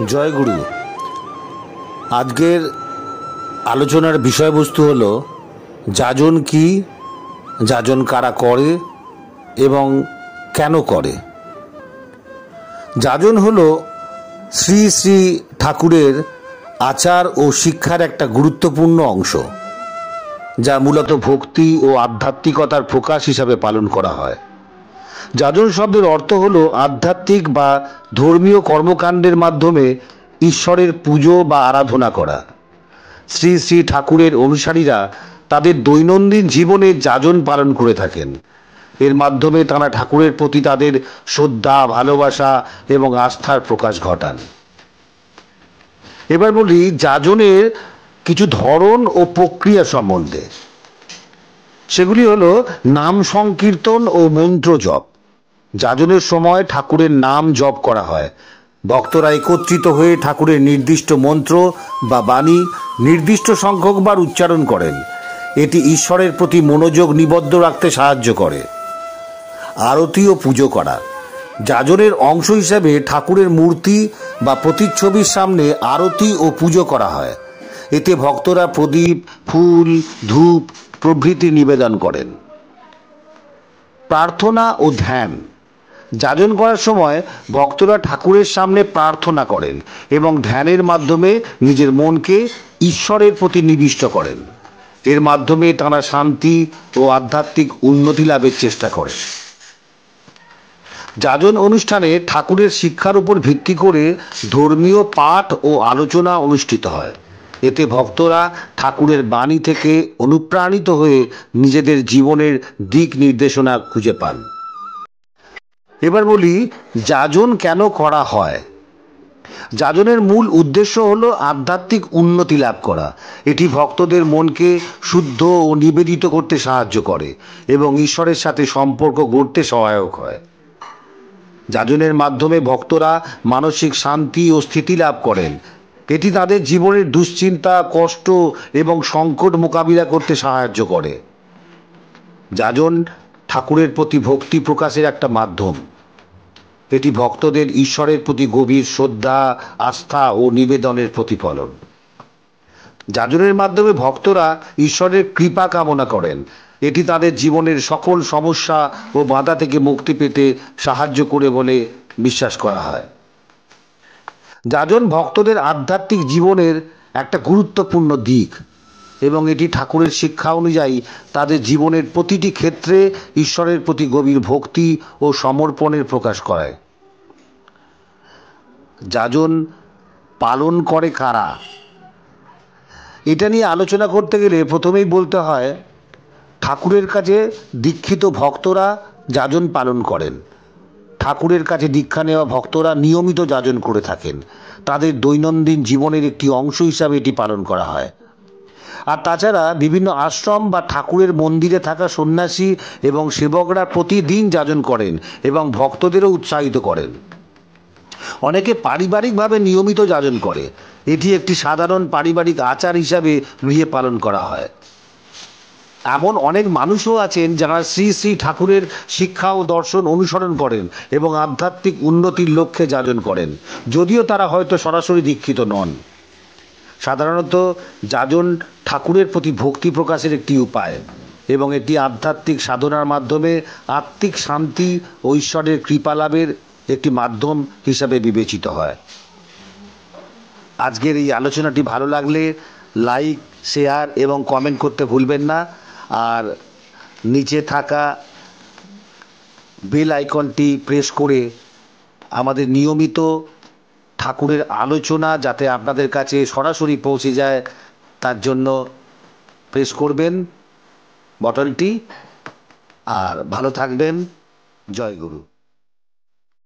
জয় গুরু। আজকের আলোচনার বিষয়বস্তু হলো যাজন কি, যাজন কারা করে এবং কেন করে। যাজন হলো শ্রী শ্রী ঠাকুরের আচার ও শিক্ষার একটা গুরুত্বপূর্ণ অংশ, যা মূলত ভক্তি ও আধ্যাত্মিকতার প্রকাশ হিসাবে পালন করা হয়। যাজন শব্দের অর্থ হলো আধ্যাত্মিক বা ধর্মীয় কর্মকাণ্ডের মাধ্যমে ঈশ্বরের পুজো বা আরাধনা করা। শ্রী শ্রী ঠাকুরের অনুসারীরা তাদের দৈনন্দিন জীবনে যাজন পালন করে থাকেন। এর মাধ্যমে তারা ঠাকুরের প্রতি তাদের শ্রদ্ধা, ভালোবাসা এবং আস্থার প্রকাশ ঘটান। এবার বলি যাজনের কিছু ধরন ও প্রক্রিয়া সম্বন্ধে। সেগুলি হলো নাম সংকীর্তন ও মন্ত্র জপ। যাজনের সময় ঠাকুরের নাম জপ করা হয়। ভক্তরা একত্রিত হয়ে ঠাকুরের নির্দিষ্ট মন্ত্র বা বাণী নির্দিষ্ট সংখ্যকবার উচ্চারণ করেন। এটি ঈশ্বরের প্রতি মনোযোগ নিবদ্ধ রাখতে সাহায্য করে। আরতি ও পুজো করা। যাজনের অংশ হিসাবে ঠাকুরের মূর্তি বা প্রতিচ্ছবির সামনে আরতি ও পুজো করা হয়। এতে ভক্তরা প্রদীপ, ফুল, ধূপ প্রভৃতি নিবেদন করেন। প্রার্থনা ও ধ্যান। যাজন করার সময় ভক্তরা ঠাকুরের সামনে প্রার্থনা করেন এবং ধ্যানের মাধ্যমে নিজের মনকে ঈশ্বরের প্রতি নিবিষ্ট করেন। এর মাধ্যমে তারা শান্তি ও আধ্যাত্মিক উন্নতি লাভের চেষ্টা করেন। যাজন অনুষ্ঠানে ঠাকুরের শিক্ষার উপর ভিত্তি করে ধর্মীয় পাঠ ও আলোচনা অনুষ্ঠিত হয়। এতে ভক্তরা ঠাকুরের বাণী থেকে অনুপ্রাণিত হয়ে নিজেদের জীবনের দিক নির্দেশনা খুঁজে পান। এবার বলি যাজন কেন করা হয়। যাজনের মূল উদ্দেশ্য হলো আধ্যাত্মিক উন্নতি লাভ করা। এটি ভক্তদের মনকে শুদ্ধ ও নিবেদিত করতে সাহায্য করে এবং ঈশ্বরের সাথে সম্পর্ক গড়তে সহায়ক হয়। যাজনের মাধ্যমে ভক্তরা মানসিক শান্তি ও স্থিতি লাভ করেন। এটি তাদের জীবনের দুশ্চিন্তা, কষ্ট এবং সংকট মোকাবিলা করতে সাহায্য করে। যাজন ঠাকুরের প্রতি ভক্তি প্রকাশের একটা মাধ্যম। এটি ভক্তদের ঈশ্বরের প্রতি গভীর শ্রদ্ধা, আস্থা ও নিবেদনের প্রতিফলন। যাজনের মাধ্যমে ভক্তরা ঈশ্বরের কৃপা কামনা করেন। এটি তাদের জীবনের সকল সমস্যা ও বাধা থেকে মুক্তি পেতে সাহায্য করে বলে বিশ্বাস করা হয়। যাজন ভক্তদের আধ্যাত্মিক জীবনের একটা গুরুত্বপূর্ণ দিক এবং এটি ঠাকুরের শিক্ষা অনুযায়ী তাদের জীবনের প্রতিটি ক্ষেত্রে ঈশ্বরের প্রতি গভীর ভক্তি ও সমর্পণের প্রকাশ করায়। যাজন পালন করে কারা, এটা নিয়ে আলোচনা করতে গেলে প্রথমেই বলতে হয় ঠাকুরের কাছে দীক্ষিত ভক্তরা যাজন পালন করেন। ঠাকুরের কাছে দীক্ষা নেওয়া ভক্তরা নিয়মিত যাজন করে থাকেন। তাদের দৈনন্দিন জীবনের একটি অংশ হিসাবে এটি পালন করা হয়। আর তাছাড়া বিভিন্ন আশ্রম বা ঠাকুরের মন্দিরে থাকা সন্ন্যাসী এবং সেবকরা প্রতিদিন যাজন করেন এবং ভক্তদেরও উৎসাহিত করেন। অনেকে পারিবারিকভাবে নিয়মিত যাজন করে। এটি একটি সাধারণ পারিবারিক আচার হিসাবে গৃহে পালন করা হয়। এমন অনেক মানুষও আছেন যারা শ্রী শ্রী ঠাকুরের শিক্ষা ও দর্শন অনুসরণ করেন এবং আধ্যাত্মিক উন্নতির লক্ষ্যে যাজন করেন, যদিও তারা হয়তো সরাসরি দীক্ষিত নন। সাধারণত যাজন ঠাকুরের প্রতি ভক্তি প্রকাশের একটি উপায় এবং এটি আধ্যাত্মিক সাধনার মাধ্যমে আত্মিক শান্তি ও ঈশ্বরের কৃপা লাভের একটি মাধ্যম হিসাবে বিবেচিত হয়। আজকের এই আলোচনাটি ভালো লাগলে লাইক, শেয়ার এবং কমেন্ট করতে ভুলবেন না। আর নিচে থাকা বেল আইকনটি প্রেস করে আমাদের নিয়মিত ঠাকুরের আলোচনা যাতে আপনাদের কাছে সরাসরি পৌঁছে যায় তার জন্য প্রেস করবেন বটনটি। আর ভালো থাকবেন। জয় গুরু।